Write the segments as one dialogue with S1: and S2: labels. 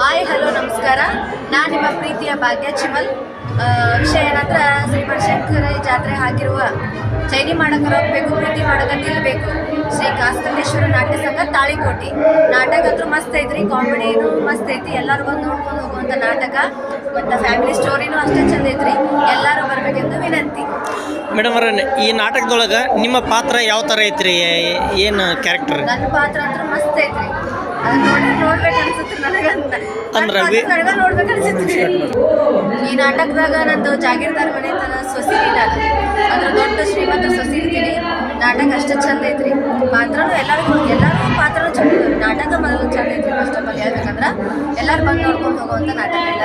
S1: Hi hello ನಮಸ್ಕಾರ. ನಾನು ನಿಮ್ಮ ಪ್ರೀತಿಯ ಭಾಗ್ಯ ಚಿಮಲ್. ವಿಷಯ ಏನಂದ್ರೆ ಶ್ರೀ ಬನಶಂಕರಿ ಜಾತ್ರೆ ಆಗಿರುವ ಚೈನಿ ಮಾಡಕರ ಹೋಗ್ಬೇಕು, ಪ್ರೀತಿ ಮಾಡಕ ನಿಲ್ಬೇಕು ಶ್ರೀ ಕಾಸ್ತಂದೇಶ್ವರ ನಾಟ್ಯ ಸಂಘ ತಾಳಿಕೋಟಿ. ನಾಟಕ ಅಂತೂ ಮಸ್ತ್ ಐತ್ರಿ, ಕಾಮಿಡಿನೂ ಮಸ್ತ್ ಐತಿ. ಎಲ್ಲರೂ ಬಂದು ನೋಡ್ಕೊಂಡು ಹೋಗುವಂಥ ನಾಟಕ ಮತ್ತು ಫ್ಯಾಮಿಲಿ ಸ್ಟೋರಿನೂ ಅಷ್ಟೇ ಚಂದ ಐತ್ರಿ. ಎಲ್ಲರೂ ಬರಬೇಕೆಂದು ವಿನಂತಿ.
S2: ಮೇಡಮ್ ಅವ್ರ, ಈ ನಾಟಕದೊಳಗೆ ನಿಮ್ಮ ಪಾತ್ರ ಯಾವ ಥರ ಐತ್ರಿ? ಏನು ಕ್ಯಾರೆಕ್ಟರ್?
S1: ನನ್ನ ಪಾತ್ರ ಅಂತೂ ಮಸ್ತ್ ಐತ್ರಿ. ಅದನ್ನ ನೋಡ್ಬೇಕು ಅನ್ಸುತ್ತೆ ನನಗಂತ ನೋಡ್ಬೇಕು ಅನ್ಸುತ್ತೆ. ಈ ನಾಟಕದಾಗ ನಂದು ಜಾಗೀರ್ದಾರ್ ಮನೆ ತನ ಸೊಸಿರಿ, ನಾನು ಅದ್ರ ದೊಡ್ಡ ಶ್ರೀಮಂತ ಸೊಸಿ ಇರ್ತೀನಿ. ನಾಟಕ ಅಷ್ಟೇ ಚಂದ ಐತ್ರಿ. ಪಾತ್ರನೂ ಎಲ್ಲರೂ ಪಾತ್ರನೂ ಚಂದ ಇದಾವೆ. ನಾಟಕ ಮೊದಲು ಚಂದ ಐತ್ರಿ. ಫಸ್ಟ್ ಆಫ್ ಆಲ್ ಹೇಳ್ಬೇಕಂದ್ರೆ ಎಲ್ಲರೂ ಬಂದು ನೋಡ್ಕೊಂಡು ಹೋಗುವಂಥ ನಾಟಕ.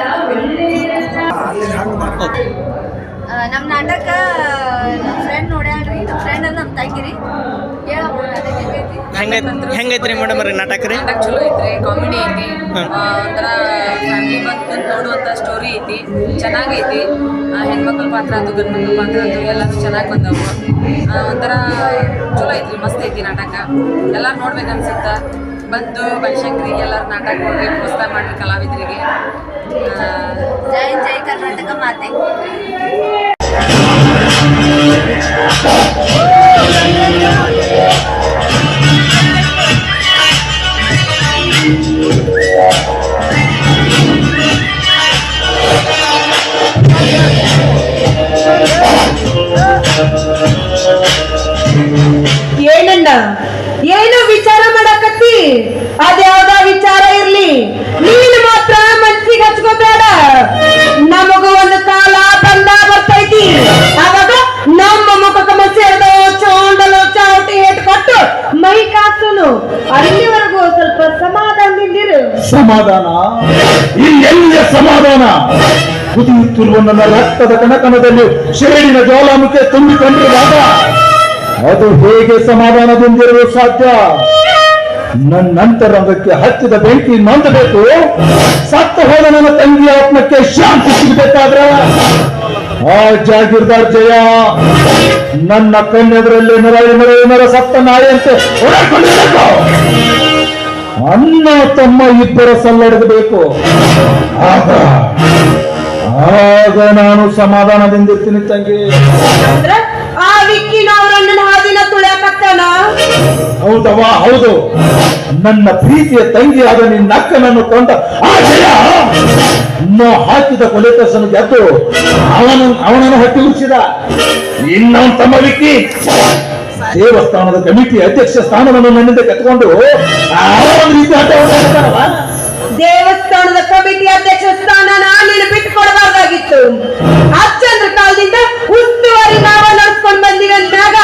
S1: ನಮ್ಮ ನಾಟಕ ನಮ್ಮ ಫ್ರೆಂಡ್ ನೋಡ್ಯಾಳ್ರಿ. ನಮ್ಮ ಫ್ರೆಂಡ್ ಅಂದ್ರೆ ನಮ್ಮ ತಂಗಿರಿ.
S2: ಹೆಂಗೈತ್ರಿ ಮೇಡಮ್ ಅವ್ರಿ ನಾಟಕ? ರೀ
S3: ನಾಟಕ ಚಲೋ ಐತ್ರಿ, ಕಾಮಿಡಿ ಐತಿ, ಒಂಥರ ಫ್ಯಾಮಿಲಿ ಬಂದು ನೋಡುವಂಥ ಸ್ಟೋರಿ ಐತಿ, ಚೆನ್ನಾಗೈತಿ. ಹೆಣ್ಮಕ್ಳ ಪಾತ್ರ ಅದು ಗಂಡು ಮಕ್ಳ ಪಾತ್ರ ಅದು ಎಲ್ಲರೂ ಚೆನ್ನಾಗಿ ಬಂದವು. ಒಂಥರ ಚಲೋ ಐತ್ರಿ, ಮಸ್ತ್ ಐತಿ ನಾಟಕ. ಎಲ್ಲರೂ ನೋಡ್ಬೇಕನ್ಸುತ್ತ. ಬಂದು ಬನಶಂಕರಿ ಎಲ್ಲರೂ ನಾಟಕ ನೋಡ್ರಿ, ಪ್ರೋತ್ಸಾಹ ಮಾಡ್ರಿ ಕಲಾವಿದರಿಗೆ.
S1: ಜೈ ಜೈ ಕರ್ನಾಟಕ ಮಾತೆ.
S4: ಏನಣ್ಣ, ಏನು ವಿಚಾರ ಮಾಡಕತ್ತಿ? ಅದ್ಯಾವ್ದ ವಿಚಾರ ಇರ್ಲಿ, ನೀನು ಮಾತ್ರ ಮನ್ಸಿಗೆ ಹಚ್ಕೋಬೇಡ. ನಮಗೂ ಒಂದು ಕಾಲ ಬಂದ ಬರ್ತೈತಿ. ಅವಾಗ ನಮ್ಮ ಮುಖಕ್ಕ ಮಸೆರ್ದು ಚೋಂಡಲು ಚಾವಟಿ ಕೊಟ್ಟು ಮೈ ಕಾಸುನು. ಅಲ್ಲಿವರೆಗೂ ಸ್ವಲ್ಪ ಸಮಾಧಾನದಿಂದಿರು.
S5: ಸಮಾಧಾನ? ಇಲ್ಲೆಲ್ಲ ಸಮಾಧಾನ? ಕುದಿಯುತ್ತಿರುವ ನನ್ನ ರಕ್ತದ ಕಣಕಣದಲ್ಲಿ ಶೇಡಿನ ಜ್ವಾಲಾಮುಖಿ ತುಂಬಿಕೊಂಡಿರುವಾಗ ಅದು ಹೇಗೆ ಸಮಾಧಾನದಿಂದಿರಲು ಸಾಧ್ಯ? ನನ್ನಂತರಂಗಕ್ಕೆ ಹಚ್ಚಿದ ಬೆಂಕಿ ಮಂದಬೇಕು. ಸತ್ತ ಹೋದ ನನ್ನ ತಂಗಿಯ ಆತ್ಮಕ್ಕೆ ಶಾಂತಿ ಸಿಗಬೇಕಾದ್ರ ಆ ಜಾಗೀರ್ದಾರ್ ಜಯ ನನ್ನ ಕಣ್ಣೆದರಲ್ಲಿ ನರ ಸತ್ತ ನಾಯಿಯಂತೆ ಓಡಾಡ್ಕೊಂಡಿರಬೇಕು. ಅಣ್ಣ ತಮ್ಮ ಇಬ್ಬರ ಸಲ್ಲಡಬೇಕು. ಆಗ ನಾನು ಸಮಾಧಾನದಿಂದಿರ್ತೀನಿ ತಂಗಿ.
S4: ಆ ವಿಕ್ಕಿನವರನ್ನ ಹಾದಿನ ತುಳಿಯಕತ್ತಾನ.
S5: ಹೌದವ, ಹೌದು. ನನ್ನ ಪ್ರೀತಿಯ ತಂಗಿಯಾದ ನಿನ್ನಕ್ಕನನ್ನು ಕೊಂಡ ಆ ಜಯ ಹಾಕಿದ ಕೊಲೆಕಸನ್ನು ಗೆದ್ದು ಅವನನ್ನು ಹೊಟ್ಟಿ ಉಳಿಸಿದ. ಇನ್ನೊಂದು ತಮ್ಮ ವಿಕ್ಕಿ ದೇವಸ್ಥಾನದ ಕಮಿಟಿ ಅಧ್ಯಕ್ಷ ಸ್ಥಾನವನ್ನು ನನ್ನಿಂದ ಕತ್ಕೊಂಡು ರೀತಿ ಆಟ ಹೊಂದಿರ್ತಾರಲ್ಲ.
S4: ದೇವಸ್ಥಾನದ ಕಮಿಟಿ ಅಧ್ಯಕ್ಷ ಸ್ಥಾನ ನೀನು ಬಿಟ್ಟುಕೊಡಬಾರ್ದಾಗಿತ್ತು. ಅಚ್ಚಂದ್ರ ಕಾಲದಿಂದ ಉಸ್ತುವಾರಿ ನಾವ ನಡ್ಸ್ಕೊಂಡ್ ಬಂದಿರಂತಾಗ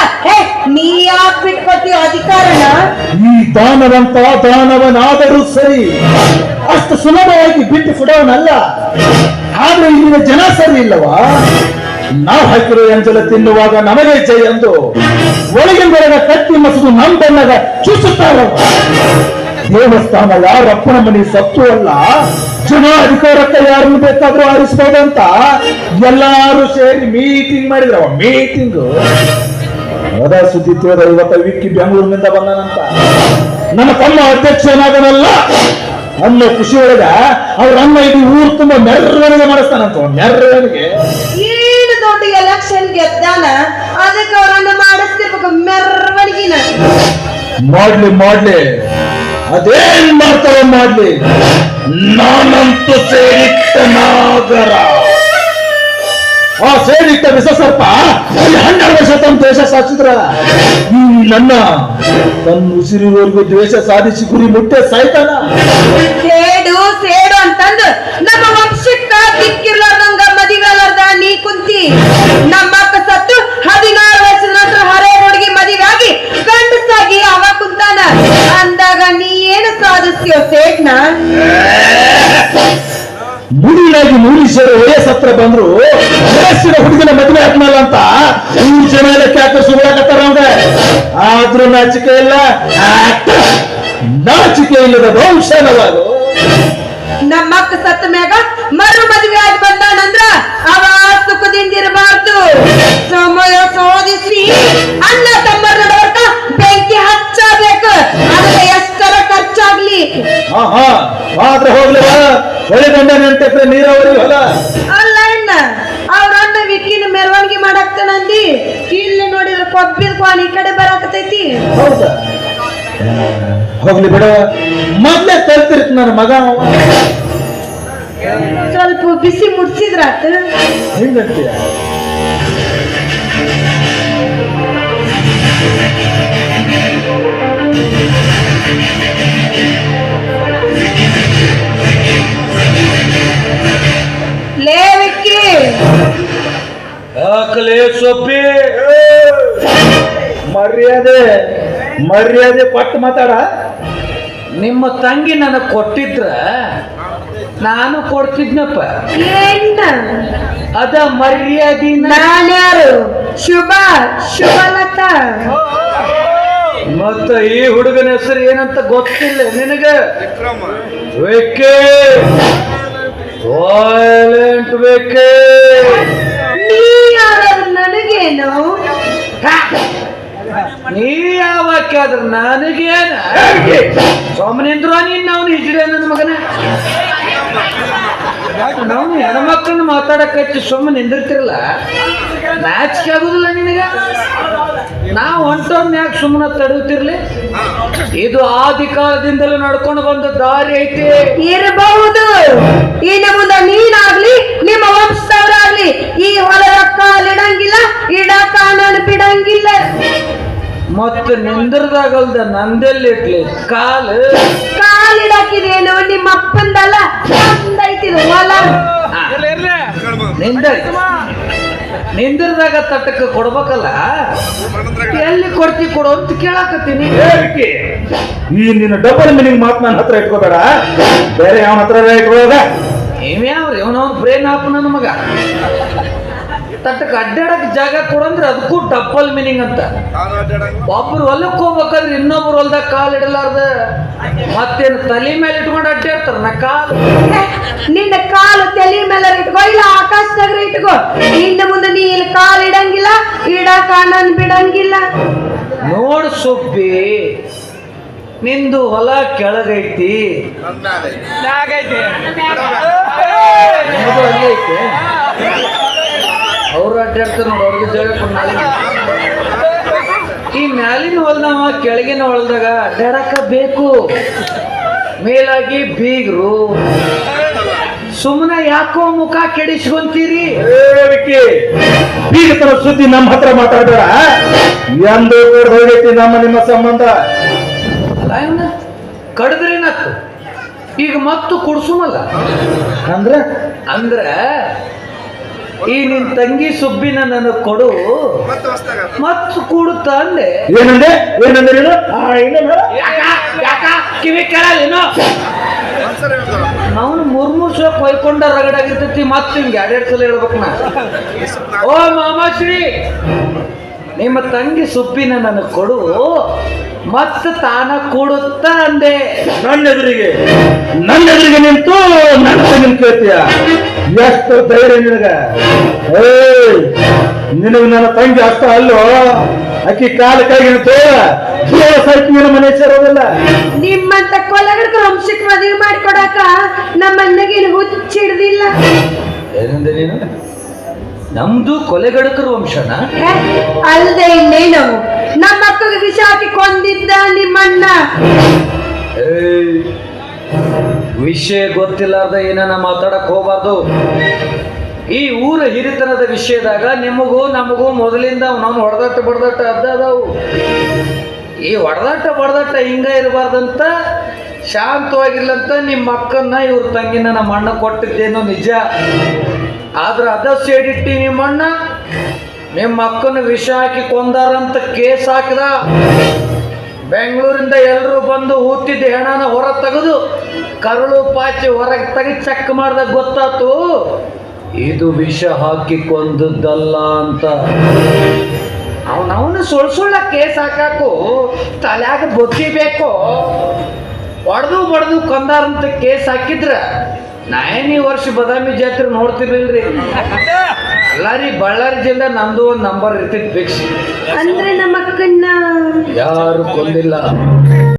S4: ನೀ ಯಾಕೆ ಬಿಟ್ಕೊತೀಯ ಅಧಿಕಾರನ?
S5: ಈ ದಾನವಂತ ದಾನವನಾದರೂ ಸರಿ, ಅಷ್ಟು ಸುಲಭವಾಗಿ ಬಿಟ್ಟು ಕೊಡೋನಲ್ಲ. ಆದ್ರೆ ಇಲ್ಲಿನ ಜನ ಸರಿ ಇಲ್ಲವಾ? ನಾವು ಹಾಕಿರೋ ಎಂಜಲ ತಿನ್ನುವಾಗ ನಮಗೆ ಜೈ ಎಂದು ಒಳಗಿನ ಕಟ್ಟಿ ಮಸದು ನಮ್ಮ ಬೆನ್ನಾಗ ಚುಚ್ಚುತ್ತಾರ. ದೇವಸ್ಥಾನ ಯಾರಪ್ಪನ ಮನೆ ಸತ್ತು ಅಲ್ಲ, ಜನ ಅಧಿಕಾರಕ್ಕೆ ಯಾರನ್ನು ಬೇಕಾದ್ರೂ ಆರಿಸಬಹುದಂತ ಎಲ್ಲಾರು ಸೇರಿ ಮೀಟಿಂಗ್ ಮಾಡಿದ್ರ. ಮೀಟಿಂಗ್ ಅದ ಸುದ್ದಿ ತಿಳಿದ ಇವತ್ತ ವಿಕ್ಕಿ ಬೆಂಗಳೂರಿನಿಂದ ಬಂದನಂತ. ನನ್ನ ತಮ್ಮ ಅಧ್ಯಕ್ಷನಾದನಲ್ಲ ಅನ್ನೋ ಖುಷಿ ಒಳಗ ಅವ್ರ ಅನ್ನ ಇಡೀ ಊರು ತುಂಬಾ ಮೆರವಣಿಗೆ ಮಾಡಿಸ್ತಾನಂತ. ಮೆರವಣಿಗೆ
S4: ಏನು ದೊಡ್ಡ ಎಲೆಕ್ಷನ್ ಗೆದ್ದಾನ, ಅದಕ್ಕೆ ಅವರನ್ನ ಮಾಡಿಸ್ತಿರ್ಬೇಕು ಮೆರವಣಿಗೆನ.
S5: ಮಾಡ್ಲಿ ಅದೇನ್ ಮಾಡ್ತಾರ ಮಾಡ್ಲಿ. ನಾನಂತೂ ಸೇರಿಟ್ಟ ನಾಗರ. ಆ ಸೇರಿಟ್ಟ ವಿಷ ಸರ್ಪ 12 ವರ್ಷ ತಮ್ಮ ದೇಶ ಸಾಧಿಸಿದ್ರ ನನ್ನ ತನ್ನ ಉಸಿರಿವರೆಗೂ ದ್ವೇಷ ಸಾಧಿಸಿ ಗುರಿ ಮುಟ್ಟೆ ಸಾಯ್ತಾನ.
S4: ಸೇಡು ಅಂತಂದು ನಮ್ಮ ವಂಶಕ್ಕ ದಿಕ್ಕಿರ್ಲಾರ್ದಂಗ ಮದಿವೆಲಾರ್ದ ನೀ ಕುಂತಿ. ನಮ್ಮ ಅಕ್ಕ ಸತ್ತು 16 ವರ್ಷದ ನಂತರ ಹರೇ ಹುಡುಗಿ ಮದಿಗಾಗಿ ಗಂಡಸಾಗಿ ಅವ ಕುಂತಾನ ಅಂದಾಗ ನೀ ಏನು ಸಾಧಿಸ್ತೀಯೋ ಸೇಟ್ನ?
S5: ಮುಡಿನಾಗಿ 100 ಸೇರಿ ವಯಸ್ಸತ್ರ ಬಂದ್ರು ವಯಸ್ಸಿನ ಹುಡುಗಿನ ಮದುವೆ ಆದ್ಮೇಲೆ ಅಂತ 100 ಜನ ಕ್ಯಾಕ ಸುಳ್ಳಾಕತ್ತಾರ. ಅಂದ್ರೆ ಆದ್ರೂ ನಾಚಿಕೆ ಇಲ್ಲ, ನಾಚಿಕೆ ಇಲ್ಲದ ವಂಶನವಾಗು.
S4: ನಮ್ಮ ಅಕ್ಕ ಸತ್ತ ಮ್ಯಾಗ ಮರು ಮದುವೆ ಆಗಿ ಬಂದಾನಂದ್ರ ಅವ ಸುಖದಿಂದಿರಬಾರ್ದು. ಸಮಯ ಸೋದಿಸಿ ಅಣ್ಣ ತಮ್ಮರ ನಡುವರ್ಕ ಬೆಂಕಿ ಹಚ್ಚಬೇಕು. ಅದಕ್ಕೆ ಎಷ್ಟರ ಖರ್ಚಾಗ್ಲಿ.
S5: ಆದ್ರೆ ಹೋಗ್ಲಿವ ಹೊಳೆ ದಂಡ ನೆಂಟಕ್ರೆ ನೀರಾವರಿ ಹೊಲ.
S4: ಅಲ್ಲ ಅಣ್ಣ ಅವ್ರ ಅಣ್ಣ ವಿಕ್ಕಿನ ಮೆರವಣಿಗೆ ಮಾಡಾಕ್ತಾನಂದಿ ಇಲ್ಲಿ ನೋಡಿದ್ರೆ ಕೊಬ್ಬಿದ ಕ್ವಾನ್ ಈ ಕಡೆ ಬರಾಕತೈತಿ.
S5: ಹೌದಾ? ಹೋಗ್ಲಿ ಬಿಡ, ಮೊದ್ಲೇ ಕಲ್ತಿರ್ತ ನನ್ನ ಮಗ ಅವ.
S4: ಸ್ವಲ್ಪ ಬಿಸಿ ಮುಡ್ಸಿದ್ರಾತ.
S5: ಹಿಂಗಂತೀಯ?
S4: ಲೇ ವಿಕ್ಕಿ,
S5: ಯಾಕಲೇ ಸೊಪ್ಪಿ, ಮರ್ಯಾದೆ ಕೊಟ್ಟು ಮಾತಾಡ.
S6: ನಿಮ್ಮ ತಂಗಿ ನನಗೆ ಕೊಟ್ಟಿದ್ರ ನಾನು ಕೊಡ್ತಿದ್ನಪ್ಪ.
S4: ಏನ್ನ
S6: ಅದ ಮರ್ಯಾದಿನ.
S4: ನಾನ್ಯಾರು? ಶುಭಲತಾ.
S6: ಮತ್ತ ಈ ಹುಡುಗನ ಹೆಸರು ಏನಂತ ಗೊತ್ತಿಲ್ಲ ನಿನಗ? ವೇಕೆ, ವಾಯ್ಲೆಂಟ್ ವೇಕೆ.
S4: ನೀ ಯಾರು ನನಗೇನು?
S6: ನೀ ಯಾವಾಕ್ಯ ಆದ್ರ ನನಗೇನ? ಸೋಮನೇಂದ್ರ ನೀನ್ ನಾವು ಹಿಜ್ರೆ ನನ್ನ ಮಗನ. ನಾವು ಹೆಣ್ಮಕ್ಳನ್ನ ಮಾತಾಡಕ್ ಹಚ್ಚಿ ಸುಮ್ಮನೆ ನಿಂದಿರ್ತಿರಲ್ಲ, ನಾಚಿಕೆ ಆಗುದಿಲ್ಲ ನಿನಗ? ನಾವು ಹೊಂಟೋನ್ ಯಾಕೆ ಸುಮ್ಮನೆ ತಡುತ್ತಿರ್ಲಿ? ಇದು ಆದಿ ಕಾಲದಿಂದಲೂ ನಡ್ಕೊಂಡು ಬಂದ ದಾರಿ ಐತಿ.
S4: ಇರಬಹುದು. ಇನ್ನು ಮುಂದೆ ನೀನಾಗ್ಲಿ ನಿಮ್ಮ ವಂಶದವರಾಗ್ಲಿ ಈ ಹೊಲದ ಕಾಲಿಡಂಗಿಲ್ಲ, ಇಡಕ ನಾನು ಬಿಡಂಗಿಲ್ಲ.
S6: ಮತ್ತ ನಿಂದ್ರದಾಗಲ್ದ ನಂದೆಲ್ಲಿಟ್ಲಿ
S4: ಕಾಲಿಡಾಕಿದೇನು? ನಿಮ್ಮ ಅಪ್ಪಂದಲ್ಲ, ಐತಿದು ಹೊಲ.
S6: ನಿಂದಿರದಾಗ ತಟ್ಟಕ್ಕೆ ಕೊಡ್ಬೇಕಲ್ಲ, ಎಲ್ಲಿ ಕೊಡ್ತಿ ಕೊಡು ಅಂತ ಕೇಳಾಕತ್ತೀನಿ.
S5: ಈ ನಿನ್ನ ಡಬಲ್ ಮೀನಿಂಗ್ ಮಾತು ನನ್ನ ಹತ್ರ ಇಟ್ಕೋಬೇಡ, ಬೇರೆ ಯಾವ ಹತ್ರ ಇಟ್ಕೊಳ್ಳೋದ.
S6: ಇವ್ಯಾವ್ರಿ ಇವನವನ್ ಬ್ರೇನ್ ಹಾಕು ನನ್ನ ಮಗ. ತಟ್ಟಕ್ಕೆ ಅಡ್ಡಾಡಕ್ ಜಾಗ ಕೊಡಂದ್ರೆ ಅದಕ್ಕೂ ಡಬಲ್ ಮೀನಿಂಗ್ ಅಂತ. ಒಬ್ರು ಹೊಲಕ್ಕೆ ಹೋಗ್ಬೇಕಾದ್ರೆ ಇನ್ನೊಬ್ರು ಹೊಲ್ದಾಗ ಕಾಲು ಇಡಲಾರ್ದ ಮತ್ತೇನು ತಲೆ ಮೇಲೆ ಇಟ್ಕೊಂಡು ಅಡ್ಡಾಡ್ತಾರ ನಾ ಕಾಲು.
S4: ನಿನ್ನ ಕಾಲು ತಲೆ ಮೇಲೆ ಇಟ್ಕೋ, ಇಲ್ಲ ಆಕಾಶದಾಗ ಇಟ್ಕೋ. ಇನ್ನು ಮುಂದೆ ನೀ ಇಲ್ಲಿ ಕಾಲು ಇಡಂಗಿಲ್ಲ, ಇಡಕ ನಾನು ಬಿಡಂಗಿಲ್ಲ.
S6: ನೋಡು ಸುಬ್ಬಿ, ನಿಂದು ಹೊಲ ಕೆಳಗೈತಿ, ಐತಿ. ಅವ್ರು ಅಡ್ಡಾಡ್ತಾರೆ ನೋಡಿ, ಅವ್ರಿಗೆ ಜಾಗ ಕೊಡ. ಈ ಮ್ಯಾಲಿನ ಹೊಲದವ ಕೆಳಗಿನ ಹೊಲದಾಗ ಅಡ್ಡಾಡಕ ಬೇಕು. ಮೇಲಾಗಿ ಬೀಗ್ರು ಸುಮ್ಮನೆ ಯಾಕೋ ಮುಖ ಕೆಡಿಸ್ಕೊಂತೀರಿ?
S5: ಬೀಗತರ ಸುದ್ದಿ ನಮ್ಮ ಹತ್ರ ಮಾತಾಡಬೇಡ. ಎಂದು ಹೋಗೈತಿ ನಿಮ್ಮ ಸಂಬಂಧ.
S6: ಅಲ್ಲ ಇವನ್ನ ಕಡಿದ್ರೇನತ್ತು, ಈಗ ಮತ್ತು ಕುಡ್ಸುಮಲ್ಲ ಅಂದ್ರೆ ಈ ನಿನ್ ತಂಗಿ ಸುಬ್ಬಿನ ನನಗ್ ಕೊಡು ಮತ್ತು ಕೂಡುತ್ತ ಅಂದೆ.
S5: ಏನಂದ್ರೆ
S6: ಕಿವಿ ಕೇಳಲ್ಲ. ನಾವು ಮೂರ್ ಸಲ ಕೊಯ್ಕೊಂಡ ರಗಡಾಗಿರ್ತೈತಿ, ಮತ್ತೆ ಹಿಂಗೆ ಎರಡೆರಡು ಸಲ ಹೇಳ್ಬೇಕು ನಾ. ಓ ಮಾಮಾಶ್ರೀ, ನಿಮ್ಮ ತಂಗಿ ಸುಬ್ಬಿನ ನನಗ್ ಕೊಡು ಮತ್ತ ತಾನ ಕೂಡುತ್ತ ಅಂದೆ.
S5: ನನ್ನ ಎದುರಿಗೆ ನಿಂತು ನನ್ನ ತಂಗಿನ ಕೇಳ್ತೀಯ? ಎಷ್ಟು ಧೈರ್ಯ ನಿನಗ? ನಿನಗ ನನ್ನ ತಂಗಿ ಅಷ್ಟ ಅಲ್ಲೋ, ಅಕ್ಕಿ ಕಾಲ ಕೈಗಿನ ಸೈಕಿನ ಮನೆ ಸೇರೋದಿಲ್ಲ.
S4: ನಿಮ್ಮಂತ ಕೊಲೆಗಡಕ ವಂಶಕ್ಕೆ ಮದುವೆ ಮಾಡಿಕೊಡಾಕ ನಮ್ಮ ಅಣ್ಣಗೇನು ಹುಚ್ಚಿಡ್ದಿಲ್ಲ.
S6: ಏನಂದೆ ನೀನು? ನಮ್ದು ಕೊಲೆಗಡಕರ ವಂಶನ?
S4: ಅಲ್ದೆ ಇನ್ನೇನು, ನಮ್ಮ ಅಕ್ಕಗೆ ವಿಷ ಹಾಕಿ ಕೊಂದಿದ್ದ ನಿಮ್ಮಣ್ಣ.
S6: ವಿಷಯ ಗೊತ್ತಿಲ್ಲಾರ್ದ ಏನನ್ನ ಮಾತಾಡಕ್ ಹೋಗ್ಬಾರ್ದು. ಈ ಊರ ಹಿರಿತನದ ವಿಷಯದಾಗ ನಿಮಗೂ ನಮಗೂ ಮೊದಲಿಂದ ನಾವು ಹೊಡೆದಾಟ ಬಡದಾಟ ಅದಾವು. ಈ ಹೊಡೆದಾಟ ಹಿಂಗ ಇರಬಾರ್ದಂತ ಶಾಂತವಾಗಿರ್ಲಂತ ನಿಮ್ಮ ಅಕ್ಕನ್ನ ಇವ್ರ ತಂಗಿನ ನಮ್ಮ ಅಣ್ಣ ಕೊಟ್ಟಿದ್ದೇನೋ ನಿಜ. ಆದ್ರೆ ಅದ ಸೇಡಿಟ್ಟಿ ನಿಮ್ಮಣ್ಣ ನಿಮ್ಮ ಅಕ್ಕನ ವಿಷ ಹಾಕಿ ಕೊಂದಾರಂತ ಕೇಸ್ ಹಾಕಿದ. ಬೆಂಗಳೂರಿಂದ ಎಲ್ಲರೂ ಬಂದು ಹೂತಿದ್ದ ಹೆಣನ ಹೊರ ತೆಗೆದು ಕರುಳು ಪಾಚಿ ಹೊರಗೆ ತೆಗೆದು ಚೆಕ್ ಮಾಡ್ದಾಗ ಗೊತ್ತಾತು ಇದು ವಿಷ ಹಾಕಿ ಕೊಂದದ್ದಲ್ಲ ಅಂತ. ಅವನವನು ಸುಳ್ಳ ಕೇಸ್ ಹಾಕಾಕು ತಲೆಯಾಗ ಬುದ್ಧಿ ಬೇಕು. ಹೊಡೆದು ಕೊಂದಾರಂತ ಕೇಸ್ ಹಾಕಿದ್ರ ನಾಯನಿ ವರ್ಷ ಬದಾಮಿ ಜಾತ್ರೆ ನೋಡ್ತಿರ್ಲಿಲ್ರಿ. ಅಲ್ಲಾರಿ ಬಳ್ಳಾರಿ ಜಿಲ್ಲೆ ನಮ್ದು ಒಂದು ನಂಬರ್ ಇರ್ತಿದ್ ಫಿಕ್ಸ್.
S4: ಅಂದ್ರೆ ನಮ್ಮ ಅಕ್ಕನ್ನ
S6: ಯಾರು ಕೊಂದಿಲ್ಲ.